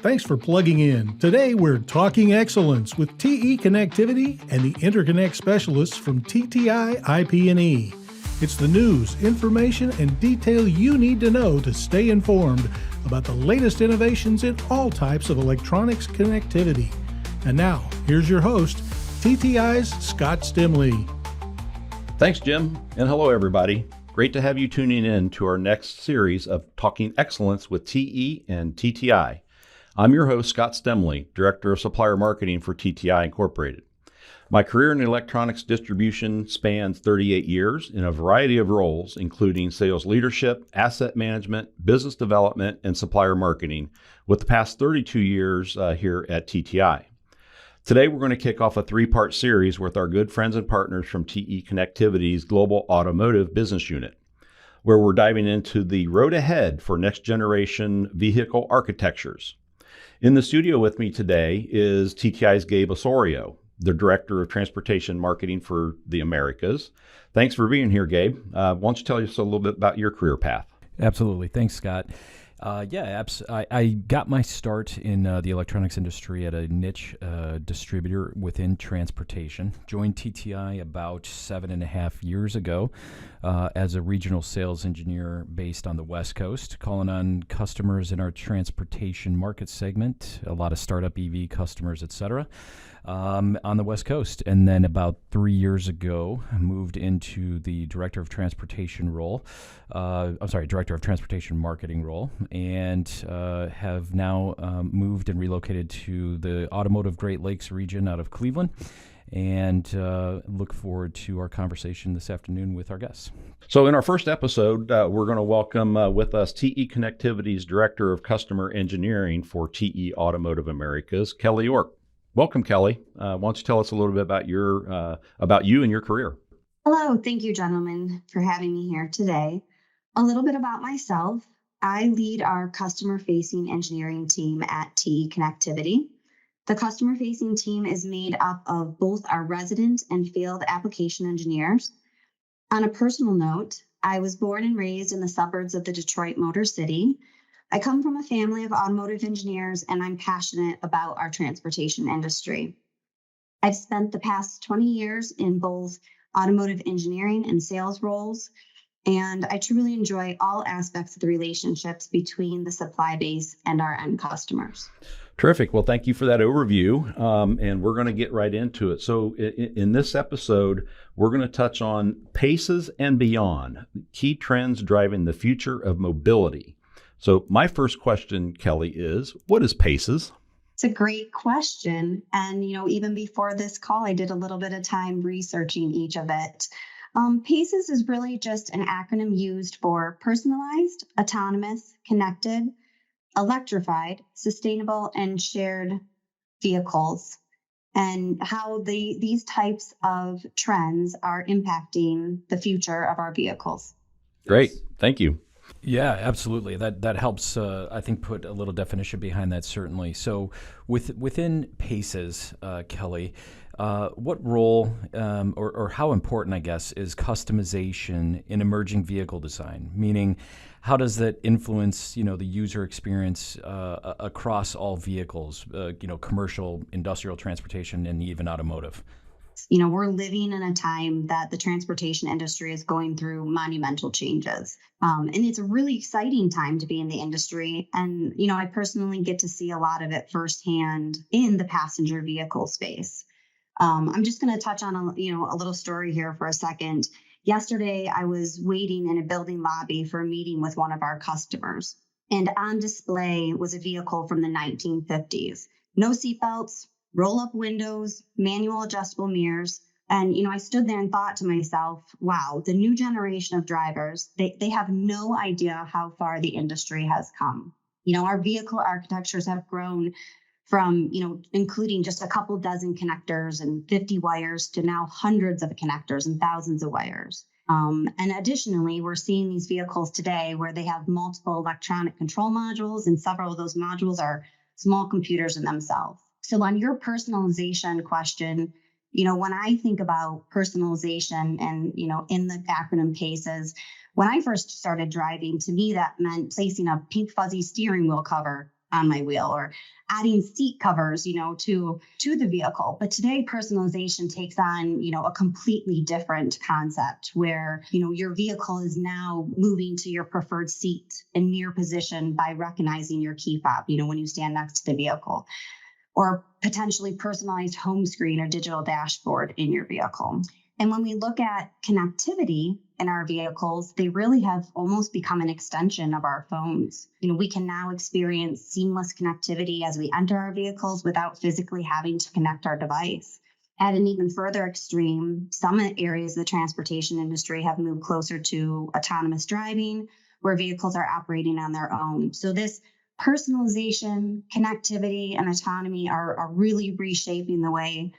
Thanks for plugging in. Today we're talking excellence with TE Connectivity and the interconnect specialists from TTI IP&E. It's the news, information, and detail you need to know to stay informed about the latest innovations in all types of electronics connectivity. And now, here's your host, TTI's Scott Stemley. Thanks, Jim, and hello, everybody. Great to have you tuning in to our next series of Talking Excellence with TE and TTI. I'm your host, Scott Stemley, Director of Supplier Marketing for TTI Incorporated. My career in electronics distribution spans 38 years in a variety of roles, including sales leadership, asset management, business development, and supplier marketing, with the past 32 years here at TTI. Today, we're going to kick off a three-part series with our good friends and partners from TE Connectivity's Global Automotive Business Unit, where we're diving into the road ahead for next-generation vehicle architectures. In the studio with me today is TTI's Gabe Osorio, the Director of Transportation Marketing for the Americas. Thanks for being here, Gabe. Why don't you tell us a little bit about your career path? Absolutely. Thanks, Scott. I got my start in the electronics industry at a niche distributor within transportation. Joined TTI about 7.5 years ago as a regional sales engineer based on the West Coast, calling on customers in our transportation market segment, a lot of startup EV customers, et cetera, on the West Coast. And then about 3 years ago, I moved into the Director of Transportation role. Director of Transportation Marketing role, and have now moved and relocated to the Automotive Great Lakes region out of Cleveland, and look forward to our conversation this afternoon with our guests. So in our first episode, we're going to welcome with us TE Connectivity's Director of Customer Engineering for TE Automotive Americas, Kelly York. Welcome, Kelly. Why don't you tell us a little bit about you and your career? Hello. Thank you, gentlemen, for having me here today. A little bit about myself. I lead our customer-facing engineering team at TE Connectivity. The customer-facing team is made up of both our resident and field application engineers. On a personal note, I was born and raised in the suburbs of the Detroit Motor City. I come from a family of automotive engineers, and I'm passionate about our transportation industry. I've spent the past 20 years in both automotive engineering and sales roles, and I truly enjoy all aspects of the relationships between the supply base and our end customers. Terrific. Well, thank you for that overview, and we're going to get right into it. So in this episode, we're going to touch on PACES and beyond, key trends driving the future of mobility. So my first question, Kelly, is what is PACES? It's a great question. And, even before this call, I did a little bit of time researching each of it. PACES is really just an acronym used for personalized, autonomous, connected, electrified, sustainable, and shared vehicles, and how these types of trends are impacting the future of our vehicles. Great. Thank you. Yeah, absolutely. That helps, I think, put a little definition behind that, certainly. So within PACES, Kelly, what role or how important, I guess, is customization in emerging vehicle design? Meaning, how does that influence, the user experience across all vehicles, commercial, industrial transportation, and even automotive? We're living in a time that the transportation industry is going through monumental changes. And it's a really exciting time to be in the industry. And, I personally get to see a lot of it firsthand in the passenger vehicle space. I'm just going to touch on a little story here for a second. Yesterday, I was waiting in a building lobby for a meeting with one of our customers. And on display was a vehicle from the 1950s. No seatbelts, roll-up windows, manual adjustable mirrors. And, I stood there and thought to myself, wow, the new generation of drivers, they have no idea how far the industry has come. Our vehicle architectures have grown from, including just a couple dozen connectors and 50 wires to now hundreds of connectors and thousands of wires. And additionally, we're seeing these vehicles today where they have multiple electronic control modules, and several of those modules are small computers in themselves. So on your personalization question, when I think about personalization and, in the acronym PACES, When I first started driving, to me, that meant placing a pink fuzzy steering wheel cover on my wheel or adding seat covers, to the vehicle. But today personalization takes on, a completely different concept where, your vehicle is now moving to your preferred seat and mirror position by recognizing your key fob, when you stand next to the vehicle, or potentially personalized home screen or digital dashboard in your vehicle. And when we look at connectivity in our vehicles, they really have almost become an extension of our phones. We can now experience seamless connectivity as we enter our vehicles without physically having to connect our device. At an even further extreme, some areas of the transportation industry have moved closer to autonomous driving, where vehicles are operating on their own. So this personalization, connectivity, and autonomy are really reshaping the way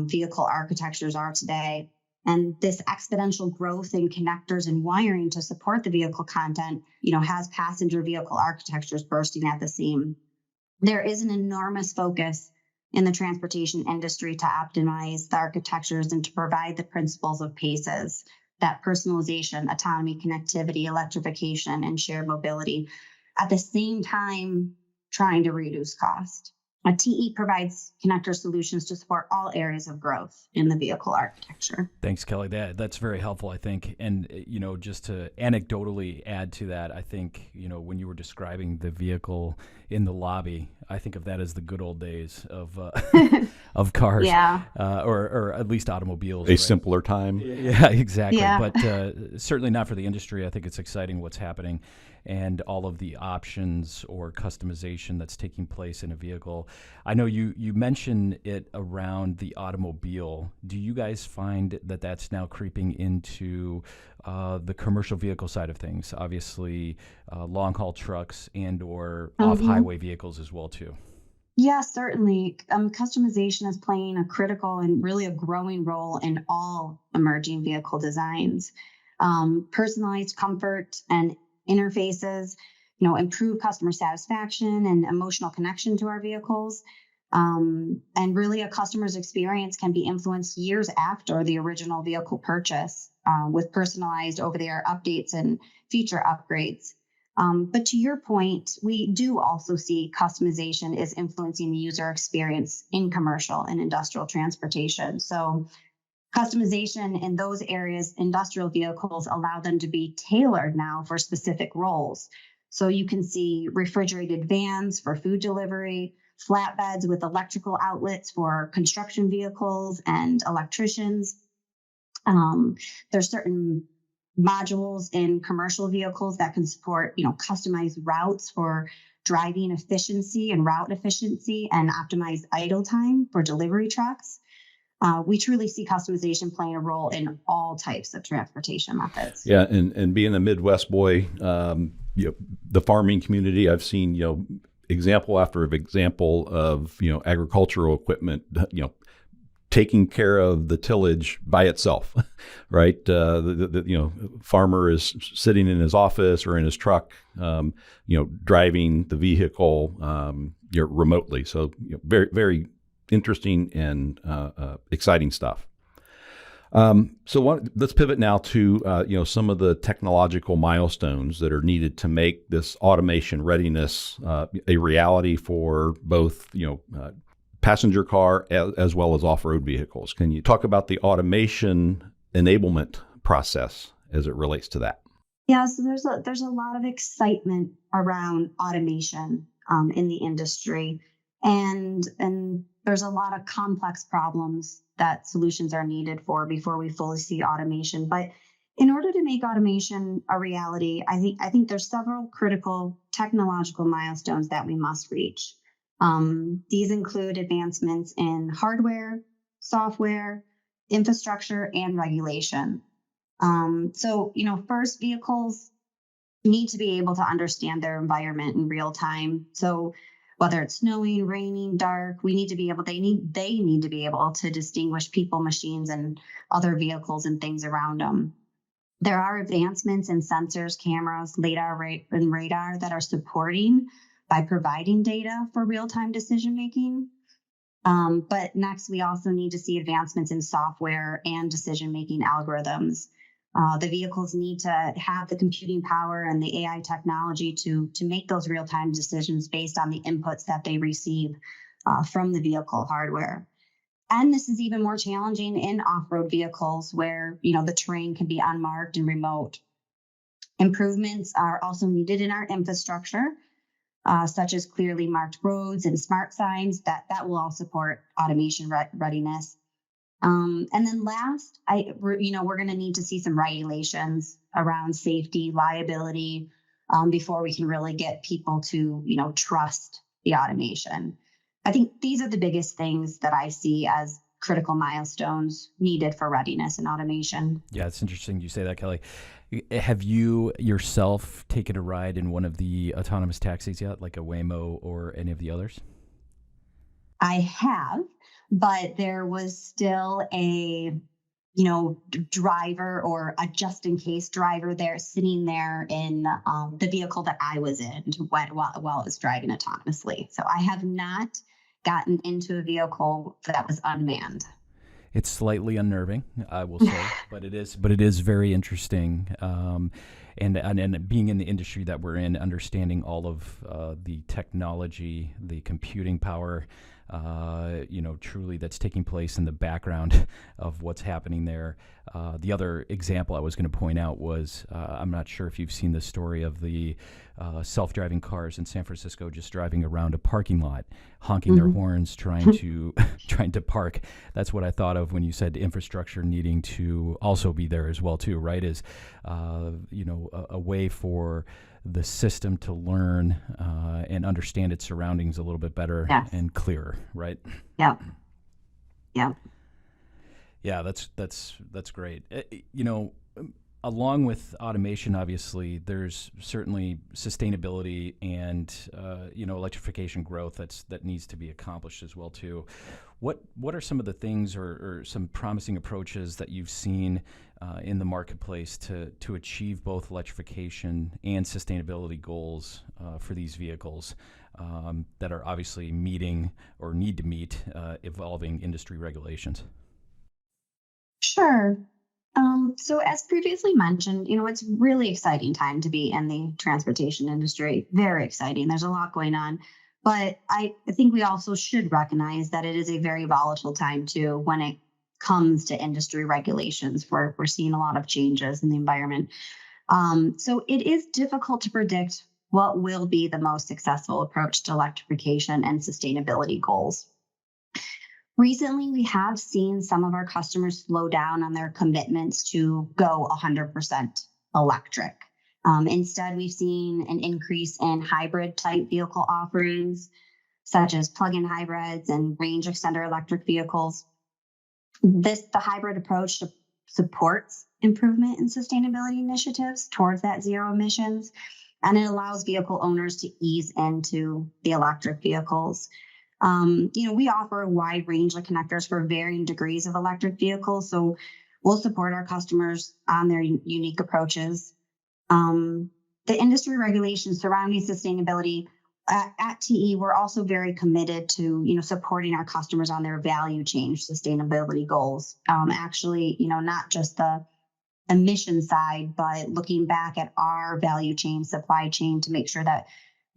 vehicle architectures are today. And this exponential growth in connectors and wiring to support the vehicle content, has passenger vehicle architectures bursting at the seam. There is an enormous focus in the transportation industry to optimize the architectures and to provide the principles of PACES, that personalization, autonomy, connectivity, electrification, and shared mobility, at the same time trying to reduce cost. A TE provides connector solutions to support all areas of growth in the vehicle architecture. Thanks, Kelly. That's very helpful, I think. And, just to anecdotally add to that, I think, when you were describing the vehicle in the lobby, I think of that as the good old days of of cars, Yeah. Or at least automobiles. A right? simpler time. Yeah, exactly. Yeah. But certainly not for the industry. I think it's exciting what's happening and all of the options or customization that's taking place in a vehicle. I know you mentioned it around the automobile. Do you guys find that that's now creeping into the commercial vehicle side of things? Obviously, long-haul trucks and or off-highway vehicles as well, too. Yeah, certainly. Customization is playing a critical and really a growing role in all emerging vehicle designs. Personalized comfort and interfaces, improve customer satisfaction and emotional connection to our vehicles. And really a customer's experience can be influenced years after the original vehicle purchase with personalized over-the-air updates and feature upgrades. But to your point, we do also see customization is influencing the user experience in commercial and industrial transportation. So customization in those areas, industrial vehicles allow them to be tailored now for specific roles. So you can see refrigerated vans for food delivery, flatbeds with electrical outlets for construction vehicles and electricians. There's certain modules in commercial vehicles that can support, customized routes for driving efficiency and route efficiency and optimized idle time for delivery trucks. We truly see customization playing a role in all types of transportation methods. Yeah, and being a Midwest boy, the farming community, I've seen, example after example of, agricultural equipment, taking care of the tillage by itself, right? The farmer is sitting in his office or in his truck, driving the vehicle remotely. So very, very interesting and exciting stuff. Let's pivot now to some of the technological milestones that are needed to make this automation readiness a reality for both passenger car as well as off-road vehicles. Can you talk about the automation enablement process as it relates to that? Yeah, so there's a lot of excitement around automation in the industry, and there's a lot of complex problems that solutions are needed for before we fully see automation. But in order to make automation a reality, I think there's several critical technological milestones that we must reach. These include advancements in hardware, software, infrastructure, and regulation. First, vehicles need to be able to understand their environment in real time. So whether it's snowing, raining, dark, they need to be able to distinguish people, machines, and other vehicles and things around them. There are advancements in sensors, cameras, lidar, and radar that are supporting by providing data for real-time decision-making. But next, we also need to see advancements in software and decision-making algorithms. The vehicles need to have the computing power and the AI technology to make those real-time decisions based on the inputs that they receive from the vehicle hardware. And this is even more challenging in off-road vehicles where, the terrain can be unmarked and remote. Improvements are also needed in our infrastructure, such as clearly marked roads and smart signs that will all support automation readiness. And then last, we're going to need to see some regulations around safety, liability, before we can really get people to, trust the automation. I think these are the biggest things that I see as critical milestones needed for readiness and automation. Yeah, it's interesting you say that, Kelly. Have you yourself taken a ride in one of the autonomous taxis yet, like a Waymo or any of the others? I have, but there was still a, driver or a just in case driver there sitting there in the vehicle that I was in while it was driving autonomously. So I have not gotten into a vehicle that was unmanned. It's slightly unnerving, I will say, but it is very interesting. And being in the industry that we're in, understanding all of the technology, the computing power, truly that's taking place in the background of what's happening there. The other example I was going to point out was, I'm not sure if you've seen the story of the self-driving cars in San Francisco just driving around a parking lot, honking their horns, trying to park. That's what I thought of when you said infrastructure needing to also be there as well too, right? Is a way for the system to learn and understand its surroundings a little bit better and clearer, right? Yeah. Yeah, that's great. Along with automation, obviously, there's certainly sustainability and electrification growth that needs to be accomplished as well too. What are some of the things or some promising approaches that you've seen in the marketplace to achieve both electrification and sustainability goals for these vehicles that are obviously meeting or need to meet evolving industry regulations? Sure. So as previously mentioned, it's a really exciting time to be in the transportation industry. Very exciting. There's a lot going on. But I think we also should recognize that it is a very volatile time too when it comes to industry regulations. We're seeing a lot of changes in the environment. So it is difficult to predict what will be the most successful approach to electrification and sustainability goals. Recently, we have seen some of our customers slow down on their commitments to go 100% electric. Instead, we've seen an increase in hybrid type vehicle offerings, such as plug-in hybrids and range extender electric vehicles. The hybrid approach supports improvement in sustainability initiatives towards that zero emissions, and it allows vehicle owners to ease into the electric vehicles. We offer a wide range of connectors for varying degrees of electric vehicles, so we'll support our customers on their unique approaches. The industry regulations surrounding sustainability at TE, we're also very committed to, supporting our customers on their value chain sustainability goals. Not just the emission side, but looking back at our value chain, supply chain to make sure that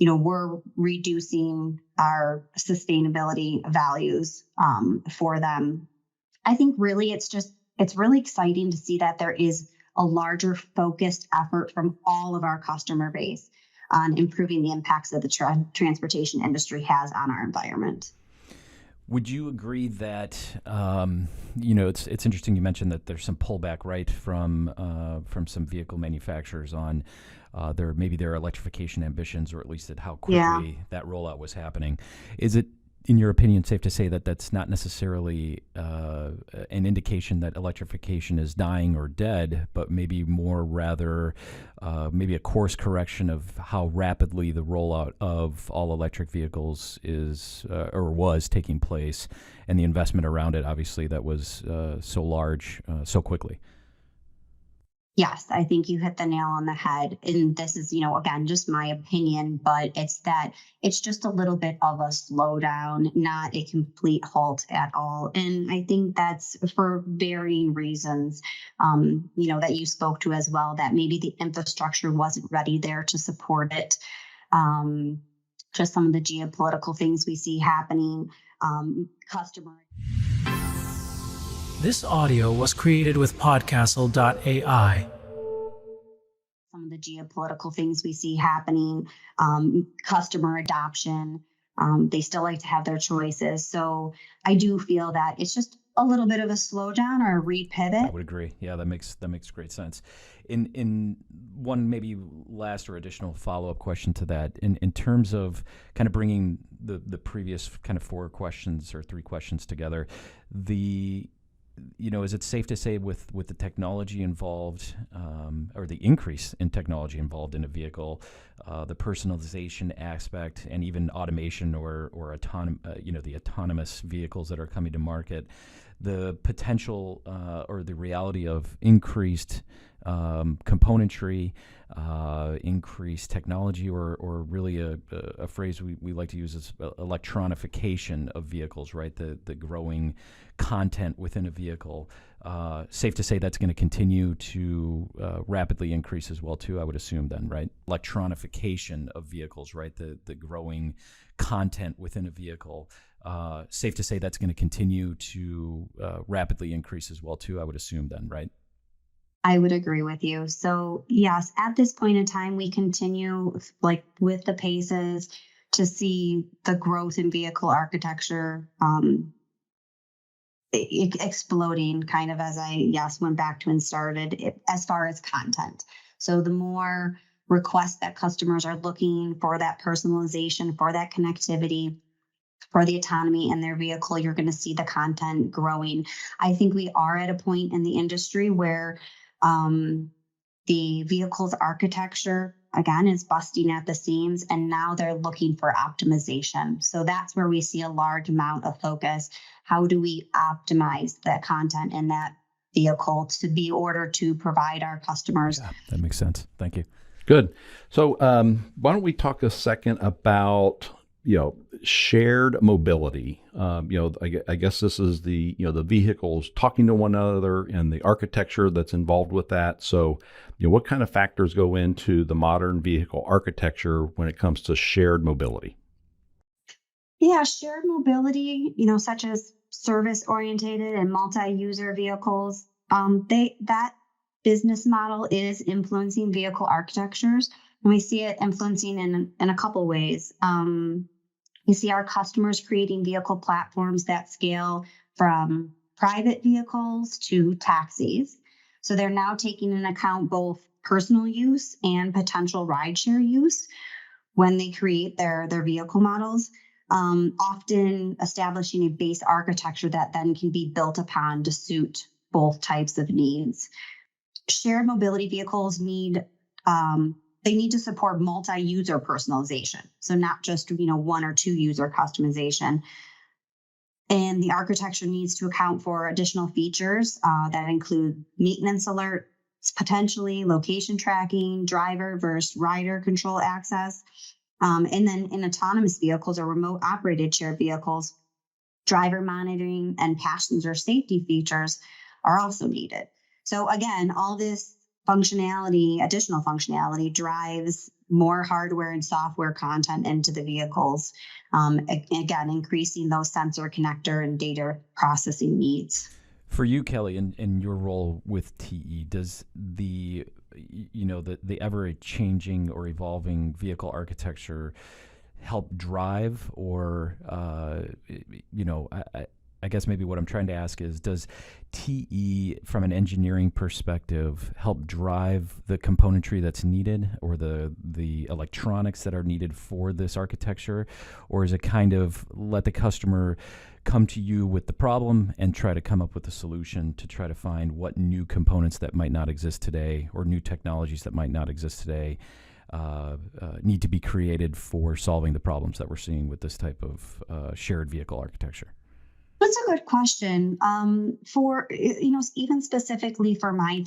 we're reducing our sustainability values for them. I think really it's really exciting to see that there is a larger focused effort from all of our customer base on improving the impacts that the transportation industry has on our environment. Would you agree that it's interesting you mentioned that there's some pullback, right, from some vehicle manufacturers on their electrification ambitions, or at least at how quickly that rollout was happening? Is it, in your opinion, safe to say that that's not necessarily an indication that electrification is dying or dead, but maybe more rather maybe a course correction of how rapidly the rollout of all electric vehicles is or was taking place, and the investment around it, obviously, that was so large so quickly? Yes, I think you hit the nail on the head. And this is, again, just my opinion, but it's just a little bit of a slowdown, not a complete halt at all. And I think that's for varying reasons, that you spoke to as well, that maybe the infrastructure wasn't ready there to support it. Um, just some of the geopolitical things we see happening, customer. This audio was created with Podcastle.ai. Some of the geopolitical things we see happening, customer adoption. They still like to have their choices. So I do feel that it's just a little bit of a slowdown or a repivot. I would agree. Yeah, that makes great sense. In one maybe last or additional follow-up question to that, in terms of kind of bringing the previous kind of four questions or three questions together, is it safe to say with the technology involved, or the increase in technology involved in a vehicle, the personalization aspect, and even automation or the autonomous vehicles that are coming to market, the potential or the reality of increased componentry, increased technology, or really a phrase we like to use is electronification of vehicles, right? The growing content within a vehicle. Safe to say that's going to continue to rapidly increase as well too, I would assume then, right? Electronification of vehicles, right? The growing content within a vehicle. Safe to say that's going to continue to rapidly increase as well too, I would assume then, right? I would agree with you. So yes, at this point in time, we continue like with the PACES to see the growth in vehicle architecture exploding kind of as I went back to and started it, as far as content. So the more requests that customers are looking for that personalization, for that connectivity, for the autonomy in their vehicle, you're going to see the content growing. I think we are at a point in the industry where the vehicle's architecture, again, is busting at the seams, and now they're looking for optimization. So that's where we see a large amount of focus. How do we optimize the content in that vehicle to be ordered to provide our customers? Yeah, that makes sense. Thank you. Good. So why don't we talk a second about shared mobility. I guess this is the vehicles talking to one another and the architecture that's involved with that. So, what kind of factors go into the modern vehicle architecture when it comes to shared mobility? Yeah, shared mobility, such as service-orientated and multi-user vehicles, that business model is influencing vehicle architectures, and we see it influencing in a couple ways. You see our customers creating vehicle platforms that scale from private vehicles to taxis. So they're now taking into account both personal use and potential rideshare use when they create their vehicle models, often establishing a base architecture that then can be built upon to suit both types of needs. Shared mobility vehicles need to support multi-user personalization. So not just, one or two user customization. And the architecture needs to account for additional features that include maintenance alerts, potentially location tracking, driver versus rider control access. And then in autonomous vehicles or remote operated shared vehicles, driver monitoring and passenger safety features are also needed. So again, all this additional functionality drives more hardware and software content into the vehicles, again, increasing those sensor connector and data processing needs. For you, Kelly, in your role with TE, does the ever changing or evolving vehicle architecture help drive, or I guess maybe what I'm trying to ask is, does TE, from an engineering perspective, help drive the componentry that's needed, or the electronics that are needed for this architecture? Or is it kind of let the customer come to you with the problem and try to come up with a solution to try to find what new components that might not exist today, or new technologies that might not exist today, need to be created for solving the problems that we're seeing with this type of shared vehicle architecture? That's a good question. For even specifically for my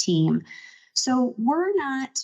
team. So we're not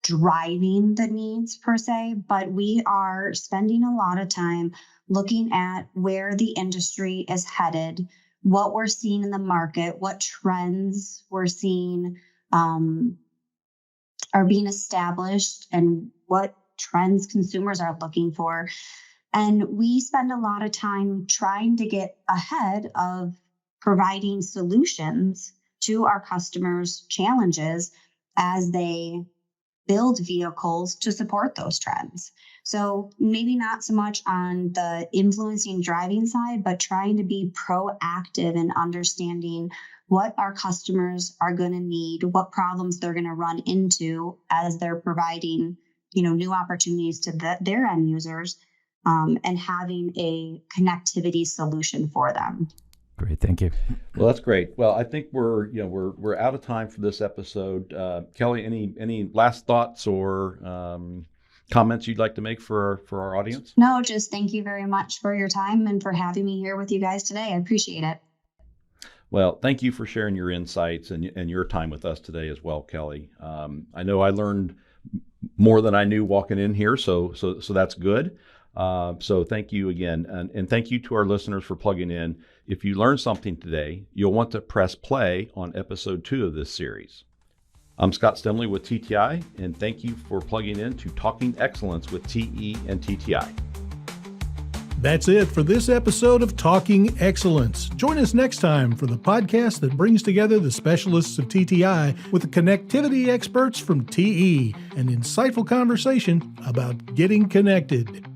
driving the needs per se, but we are spending a lot of time looking at where the industry is headed, what we're seeing in the market, what trends we're seeing are being established, and what trends consumers are looking for. And we spend a lot of time trying to get ahead of providing solutions to our customers' challenges as they build vehicles to support those trends. So maybe not so much on the influencing driving side, but trying to be proactive in understanding what our customers are going to need, what problems they're going to run into as they're providing, new opportunities to their end users, and having a connectivity solution for them. Great, thank you. Well, that's great. Well, I think we're out of time for this episode. Kelly, any last thoughts or comments you'd like to make for our audience? No, just thank you very much for your time and for having me here with you guys today. I appreciate it. Well, thank you for sharing your insights and your time with us today as well, Kelly. I know I learned more than I knew walking in here, so that's good. So thank you again, and thank you to our listeners for plugging in. If you learned something today, you'll want to press play on episode 2 of this series. I'm Scott Stemley with TTI, and thank you for plugging in to Talking Excellence with TE and TTI. That's it for this episode of Talking Excellence. Join us next time for the podcast that brings together the specialists of TTI with the connectivity experts from TE, an insightful conversation about getting connected.